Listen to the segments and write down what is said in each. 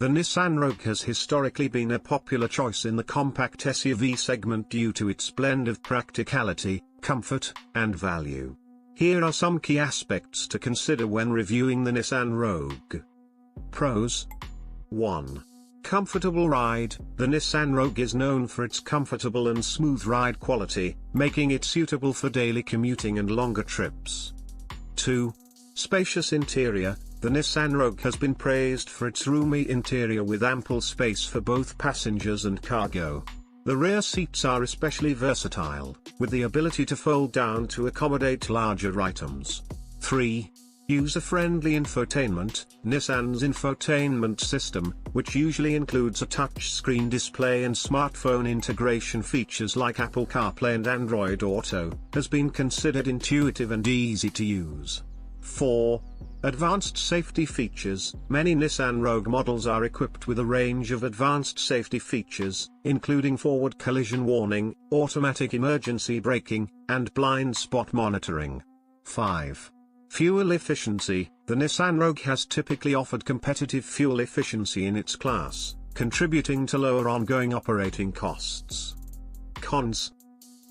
The Nissan Rogue has historically been a popular choice in the compact SUV segment due to its blend of practicality, comfort, and value. Here are some key aspects to consider when reviewing the Nissan Rogue. Pros. 1. Comfortable ride. The Nissan Rogue is known for its comfortable and smooth ride quality, making it suitable for daily commuting and longer trips. 2. Spacious interior. The Nissan Rogue has been praised for its roomy interior with ample space for both passengers and cargo. The rear seats are especially versatile, with the ability to fold down to accommodate larger items. 3. User-friendly infotainment. Nissan's infotainment system, which usually includes a touchscreen display and smartphone integration features like Apple CarPlay and Android Auto, has been considered intuitive and easy to use. 4. Advanced safety features. Many Nissan Rogue models are equipped with a range of advanced safety features, including forward collision warning, automatic emergency braking, and blind spot monitoring. 5. Fuel efficiency. The Nissan Rogue has typically offered competitive fuel efficiency in its class, contributing to lower ongoing operating costs. Cons.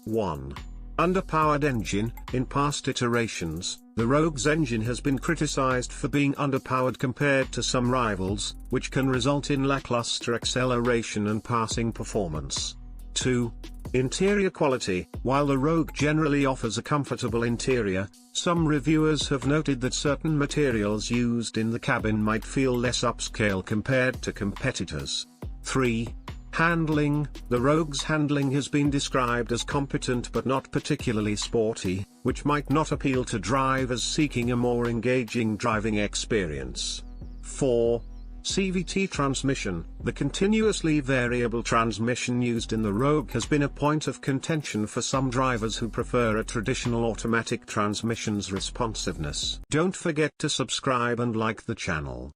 1. Underpowered engine. In past iterations, the Rogue's engine has been criticized for being underpowered compared to some rivals, which can result in lackluster acceleration and passing performance. 2. Interior quality. While the Rogue generally offers a comfortable interior, some reviewers have noted that certain materials used in the cabin might feel less upscale compared to competitors. 3. Handling. The Rogue's handling has been described as competent but not particularly sporty, which might not appeal to drivers seeking a more engaging driving experience. 4. CVT transmission. The continuously variable transmission used in the Rogue has been a point of contention for some drivers who prefer a traditional automatic transmission's responsiveness. Don't forget to subscribe and like the channel.